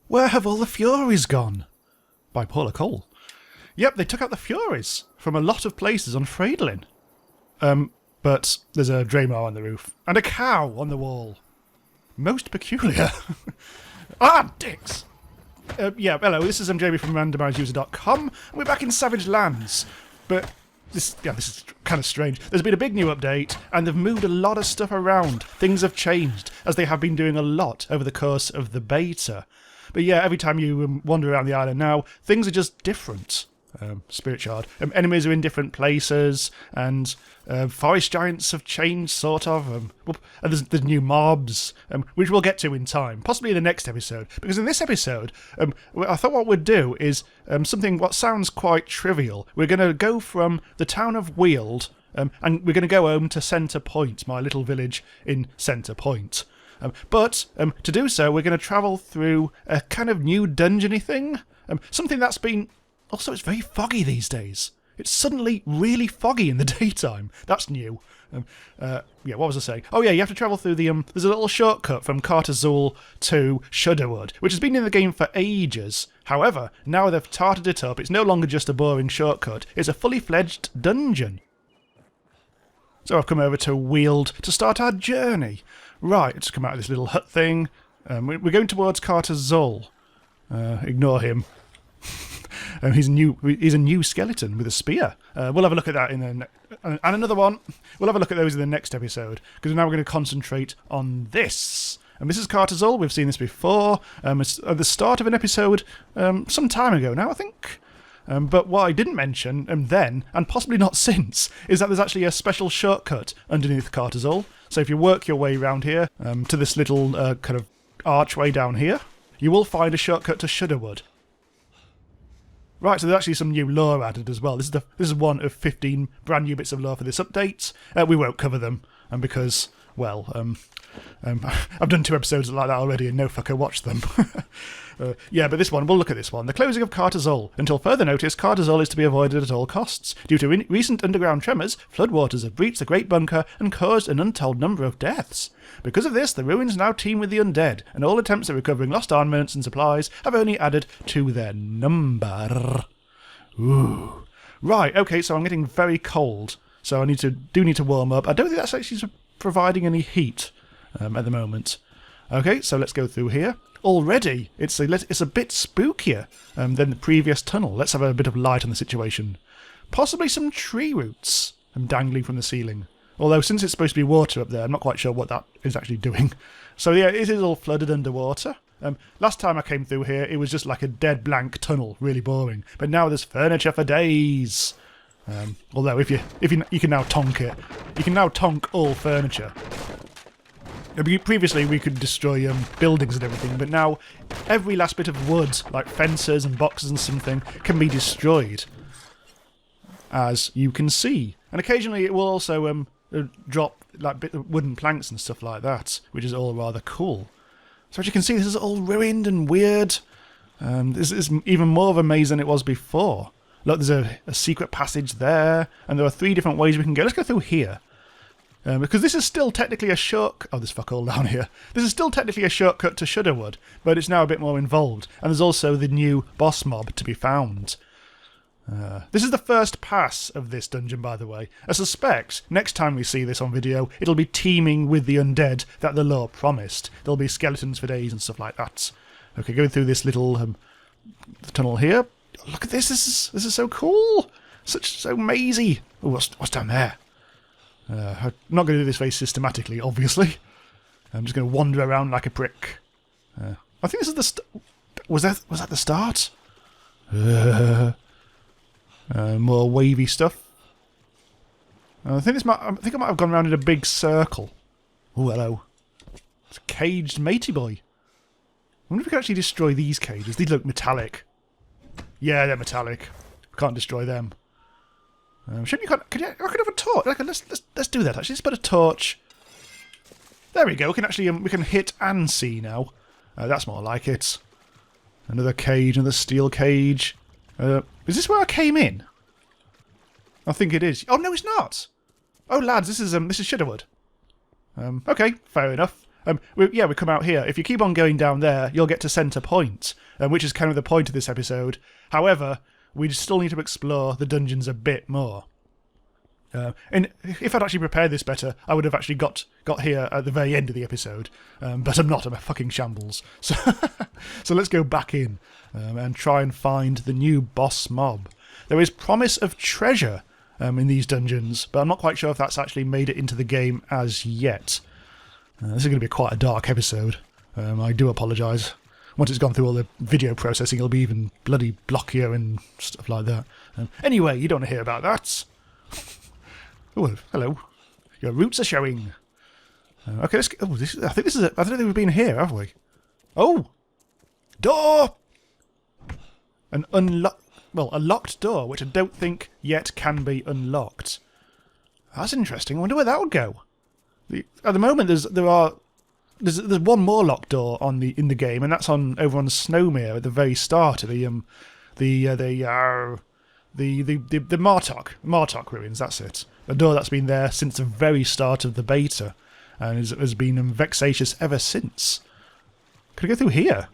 Where have all the furies gone? By Paula Cole. Yep, they took out the furies from a lot of places on Freydlin. But there's a Draymar on the roof and a cow on the wall. Most peculiar. Ah, dicks! Yeah, hello, this is Jamie from randomizeuser.com, and we're back in Savage Lands. But this is kind of strange. There's been a big new update, and they've moved a lot of stuff around. Things have changed, as they have been doing a lot over the course of the beta. But yeah, every time you wander around the island now, things are just different. Spirit Shard. Enemies are in different places, and forest giants have changed, sort of. And there's new mobs, which we'll get to in time, possibly in the next episode. Because in this episode, I thought what we'd do is something what sounds quite trivial. We're going to go from the town of Weald, and we're going to go home to Centre Point, my little village in Centre Point. But to do so, we're going to travel through a kind of new dungeony thing, something that's been... Also, it's very foggy these days. It's suddenly really foggy in the daytime. That's new. Yeah, what was I saying? Oh yeah, you have to travel through the... there's a little shortcut from Carta Sul to Shudderwood, which has been in the game for ages. However, now they've tarted it up. It's no longer just a boring shortcut. It's a fully fledged dungeon. So I've come over to Weald to start our journey. Right, let's come out of this little hut thing. We're going towards Carta Sul. Ignore him. He's a new skeleton with a spear. We'll have a look at that and another one. We'll have a look at those in the next episode, because now we're going to concentrate on this. And this is Carta Sul. We've seen this before. It's at the start of an episode some time ago now, I think. But what I didn't mention then, and possibly not since, is that there's actually a special shortcut underneath Carta Sul. So if you work your way around here to this little kind of archway down here, you will find a shortcut to Shudderwood. Right, so there's actually some new lore added as well. This is one of 15 brand new bits of lore for this update. We won't cover them, because, well, I've done 2 episodes like that already and no fucker watched them. Yeah, but this one, we'll look at this one. The closing of Carta Sul. Until further notice, Carta Sul is to be avoided at all costs. Due to recent underground tremors, floodwaters have breached the Great Bunker and caused an untold number of deaths. Because of this, the ruins now teem with the undead, and all attempts at recovering lost armaments and supplies have only added to their number. Ooh. Right, okay, so I'm getting very cold, so I need to warm up. I don't think that's actually providing any heat at the moment. Okay, so let's go through here. Already, it's a bit spookier than the previous tunnel. Let's have a bit of light on the situation. Possibly some tree roots dangling from the ceiling. Although, since it's supposed to be water up there, I'm not quite sure what that is actually doing. So yeah, it is all flooded underwater. Last time I came through here, it was just like a dead blank tunnel, really boring. But now there's furniture for days. Although, if you can now tonk it. You can now tonk all furniture. Previously, we could destroy buildings and everything, but now every last bit of wood, like fences and boxes and something, can be destroyed. As you can see. And occasionally it will also drop like wooden planks and stuff like that, which is all rather cool. So as you can see, this is all ruined and weird. This is even more of a maze than it was before. Look, there's a secret passage there, and there are 3 different ways we can go. Let's go through here. Because this is still technically a shortcut... Oh, there's fuck all down here. This is still technically a shortcut to Shudderwood, but it's now a bit more involved. And there's also the new boss mob to be found. This is the first pass of this dungeon, by the way. I suspect next time we see this on video, it'll be teeming with the undead that the lore promised. There'll be skeletons for days and stuff like that. Okay, going through this little tunnel here. Look at this. This is so cool. So mazy. Oh, what's down there? I'm not going to do this very systematically, obviously. I'm just going to wander around like a prick. I think this is the... Was that the start? More wavy stuff. I think I might have gone around in a big circle. Oh, hello. It's a caged matey boy. I wonder if we can actually destroy these cages. These look metallic. Yeah, they're metallic. We can't destroy them. Shouldn't you? I could have a torch. Let's do that. Actually, let's put a torch. There we go. We can actually we can hit and see now. That's more like it. Another cage, another steel cage. Is this where I came in? I think it is. Oh no, it's not. Oh lads, this is Shudderwood. Okay, fair enough. We come out here. If you keep on going down there, you'll get to Centre Point, which is kind of the point of this episode. However, we still need to explore the dungeons a bit more. And if I'd actually prepared this better, I would have actually got here at the very end of the episode. But I'm not. I'm a fucking shambles. So, so let's go back in and try and find the new boss mob. There is promise of treasure in these dungeons, but I'm not quite sure if that's actually made it into the game as yet. This is going to be quite a dark episode. I do apologise. Once it's gone through all the video processing, it'll be even bloody blockier and stuff like that. Anyway, you don't want to hear about that. Oh, hello. Your roots are showing. Okay, let's. Oh, I think this is. I don't think we've been here, have we? Oh, door. A locked door, which I don't think yet can be unlocked. That's interesting. I wonder where that would go. At the moment, there's one more locked door in the game, and that's over on Snowmere at the very start of the Martok ruins. That's it. A door that's been there since the very start of the beta, and has been vexatious ever since. Could I go through here?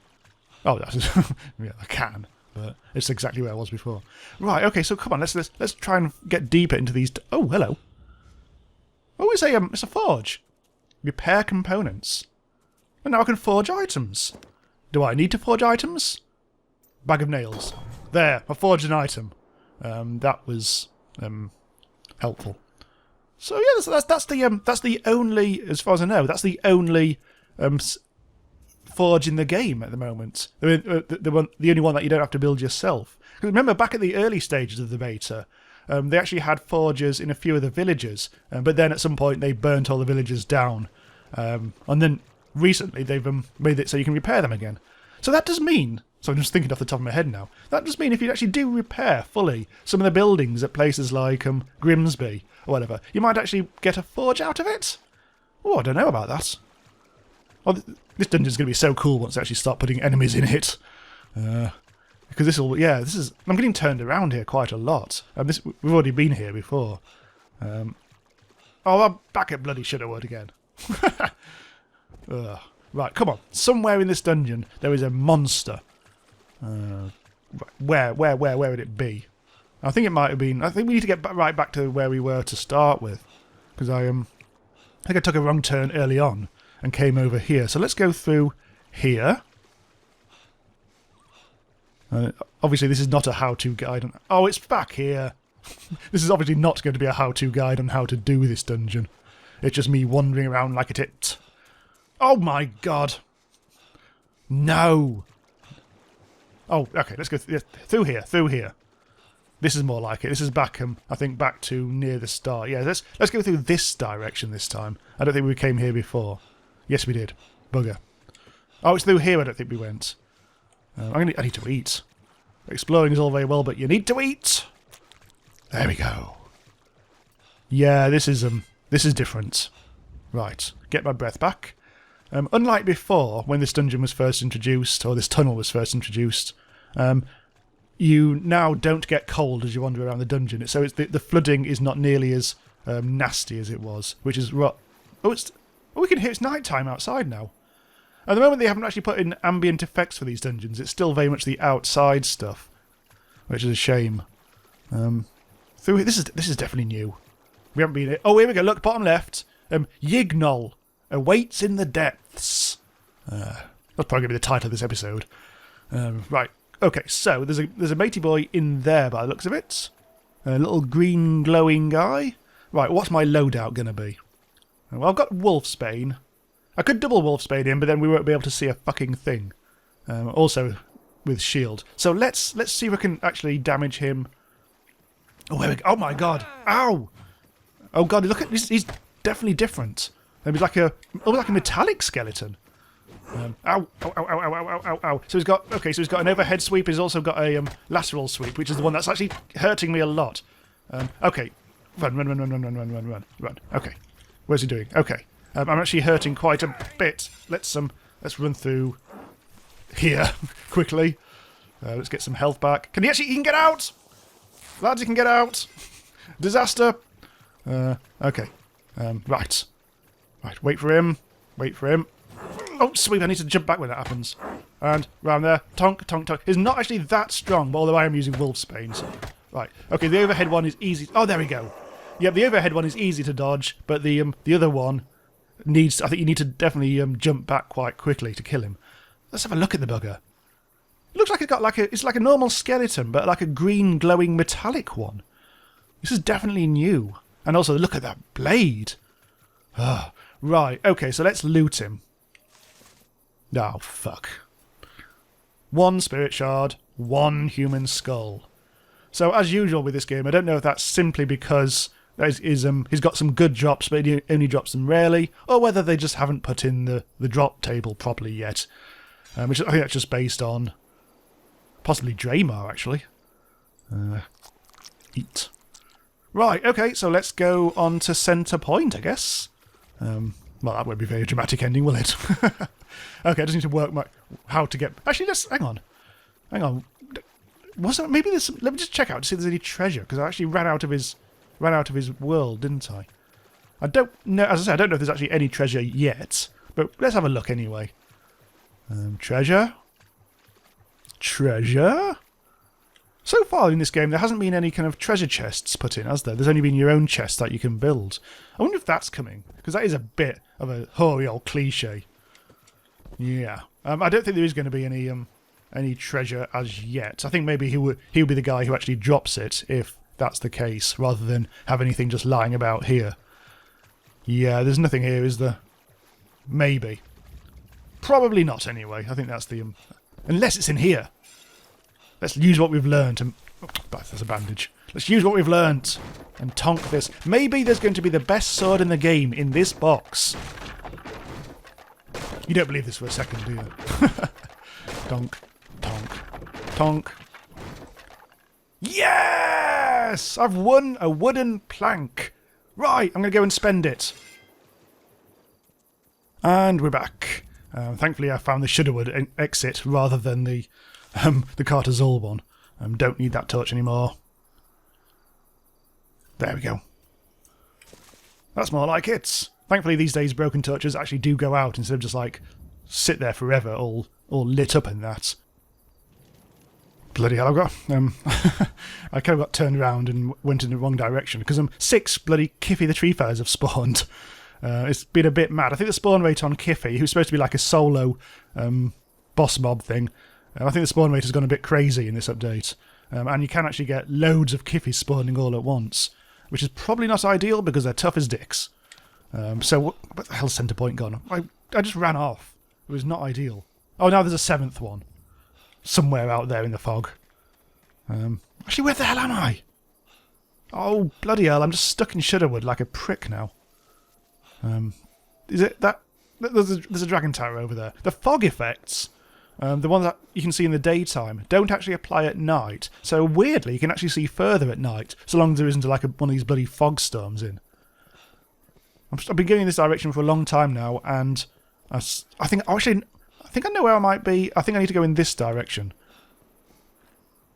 Oh, yeah, I can, but it's exactly where I was before. Right. Okay. So come on, let's try and get deeper into these. Oh, hello. Oh, it's a forge. Repair components. And now I can forge items. Do I need to forge items? Bag of nails. There, I forged an item. That was helpful. So yeah, that's the only, as far as I know, that's the only forge in the game at the moment. I mean, the only one that you don't have to build yourself. Because remember, back at the early stages of the beta, they actually had forges in a few of the villages, but then at some point they burnt all the villages down, and then recently they've made it so you can repair them again. So that does mean, so I'm just thinking off the top of my head now, that does mean if you actually do repair fully some of the buildings at places like Grimsby or whatever, you might actually get a forge out of it? Oh, I don't know about that. Oh, this dungeon's going to be so cool once they actually start putting enemies in it. Because I'm getting turned around here quite a lot. We've already been here before. I'm back at bloody Shudderwood again. Right, come on. Somewhere in this dungeon there is a monster. Where would it be? I think it might have been. I think we need to get right back to where we were to start with, because I think I took a wrong turn early on and came over here. So let's go through here. Obviously, this is not a how-to guide. Oh, it's back here. This is obviously not going to be a how-to guide on how to do this dungeon. It's just me wandering around like a tit. Oh my god. No. Oh, okay, let's go through here. This is more like it. This is back, I think, back to near the start. Yeah, let's go through this direction this time. I don't think we came here before. Yes, we did. Bugger. Oh, it's through here I don't think we went. I need to eat. Exploring is all very well, but you need to eat. There we go. Yeah, this is different. Right, get my breath back. Unlike before, when this dungeon was first introduced, or this tunnel was first introduced, you now don't get cold as you wander around the dungeon. So the flooding is not nearly as nasty as it was, which is we can hear it's night time outside now. At the moment, they haven't actually put in ambient effects for these dungeons. It's still very much the outside stuff, which is a shame. This is definitely new. We haven't been here. Oh, here we go. Look, bottom left. Yignol awaits in the depths. That's probably going to be the title of this episode. Right. Okay. So there's a matey boy in there by the looks of it. A little green glowing guy. Right. What's my loadout going to be? Well, I've got Wolfsbane. I could double Wolfsbane in, but then we won't be able to see a fucking thing. Also with shield. So let's see if we can actually damage him. Oh, there we go. Oh my god. Ow! Oh god, look at this. He's definitely different. He's like a metallic skeleton. Ow! Ow! Ow! Ow! Ow! Ow! Ow! So he's got an overhead sweep. He's also got a lateral sweep, which is the one that's actually hurting me a lot. Okay, run. Okay, where's he doing? Okay, I'm actually hurting quite a bit. Let's run through here quickly. Let's get some health back. He can get out, lads. He can get out. Disaster. Okay. Right. Wait for him. Oh, sweet, I need to jump back when that happens. And round there. Tonk, tonk, tonk. It's not actually that strong, but although I am using Wolfsbane, so... Right. Okay, the overhead one is easy... Oh, there we go. Yep, the overhead one is easy to dodge, but the other one needs... I think you need to definitely jump back quite quickly to kill him. Let's have a look at the bugger. It looks like it's got like a... It's like a normal skeleton, but like a green glowing metallic one. This is definitely new. And also, look at that blade. Ah, right, okay, so let's loot him. Oh, fuck. 1 spirit shard, 1 human skull. So, as usual with this game, I don't know if that's simply because he's got some good drops, but he only drops them rarely, or whether they just haven't put in the drop table properly yet. Which I think that's just based on possibly Draymar, actually. Eat. Right, okay, so let's go on to Centre Point, I guess. Well, that won't be a very dramatic ending, will it? Okay, I just need to work how to get... Actually, let's... Hang on. Was there, maybe there's some... Let me just check out to see if there's any treasure, because I actually ran out of his world, didn't I? I don't know... As I said, I don't know if there's actually any treasure yet, but let's have a look anyway. Treasure? Treasure? So far in this game, there hasn't been any kind of treasure chests put in, has there? There's only been your own chest that you can build. I wonder if that's coming, because that is a bit of a hoary old cliche. Yeah. I don't think there is going to be any treasure as yet. I think maybe he'll be the guy who actually drops it, if that's the case, rather than have anything just lying about here. Yeah, there's nothing here, is there? Maybe. Probably not, anyway. I think that's the... Unless it's in here. Let's use what we've learned and... Oh, there's a bandage. Let's use what we've learned and tonk this. Maybe there's going to be the best sword in the game in this box. You don't believe this for a second, do you? Tonk, tonk, tonk. Yes! I've won a wooden plank. Right, I'm going to go and spend it. And we're back. Thankfully, I found the Shudderwood exit rather than the Carta Sul one. Don't need that torch anymore. There we go. That's more like it. Thankfully, these days, broken torches actually do go out instead of just, like, sit there forever, all lit up in that. Bloody hell, I've got... I kind of got turned around and went in the wrong direction, because 6 bloody Kiffy the Tree Fellas have spawned. It's been a bit mad. I think the spawn rate on Kiffy, who's supposed to be like a solo boss mob thing, I think the spawn rate has gone a bit crazy in this update. And you can actually get loads of Kiffys spawning all at once, which is probably not ideal because they're tough as dicks. So what the hell's Centre Point gone? I just ran off. It was not ideal. Oh, now there's a 7th one. Somewhere out there in the fog. Actually, where the hell am I? Oh, bloody hell, I'm just stuck in Shudderwood like a prick now. Is it that... There's a dragon tower over there. The fog effects... the ones that you can see in the daytime don't actually apply at night. So weirdly, you can actually see further at night, so long as there isn't like one of these bloody fog storms in. I've been going in this direction for a long time now, and I think I know where I might be. I think I need to go in this direction.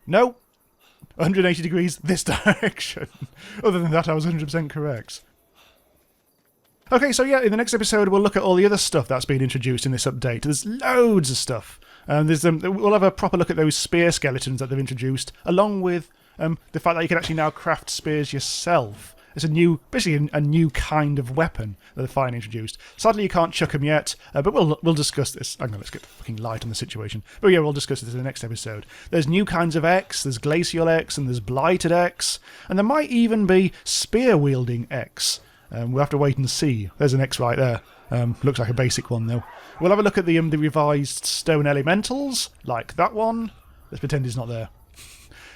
No, 180 degrees this direction. Other than that, I was 100% correct. Okay, so yeah, in the next episode we'll look at all the other stuff that's been introduced in this update. There's loads of stuff. We'll have a proper look at those spear skeletons that they've introduced, along with the fact that you can actually now craft spears yourself. It's basically a new kind of weapon that they've finally introduced. Sadly, you can't chuck them yet, but we'll discuss this. Hang on, let's get fucking light on the situation. But yeah, we'll discuss this in the next episode. There's new kinds of X, there's Glacial X, and there's Blighted X, and there might even be Spear-wielding X. We'll have to wait and see. There's an X right there. Looks like a basic one, though. We'll have a look at the revised stone elementals, like that one. Let's pretend he's not there.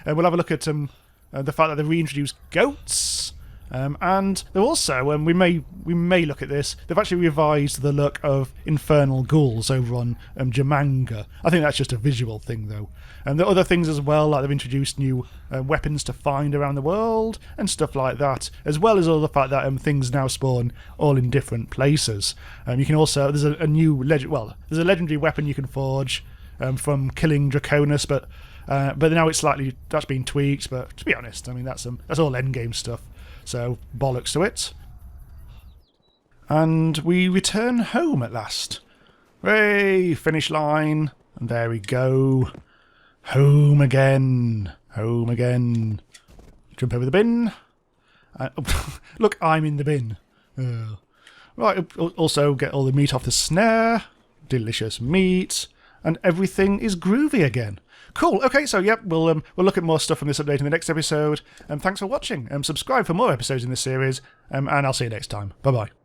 We'll have a look at the fact that they've reintroduced goats. And they're also, we may look at this, they've actually revised the look of infernal ghouls over on Jamanga. I think that's just a visual thing, though. And there are other things as well, like they've introduced new weapons to find around the world, and stuff like that, as well as all the fact that things now spawn all in different places. You can also, there's a new, there's a legendary weapon you can forge from killing Draconis, but now it's slightly, that's been tweaked, but to be honest, I mean, that's all endgame stuff. So, bollocks to it. And we return home at last. Hooray! Finish line. And there we go. Home again. Home again. Jump over the bin. Look, I'm in the bin. Right, also get all the meat off the snare. Delicious meat. And everything is groovy again. Cool. Okay, so yep, we'll look at more stuff from this update in the next episode. Thanks for watching. Subscribe for more episodes in this series. And I'll see you next time. Bye-bye.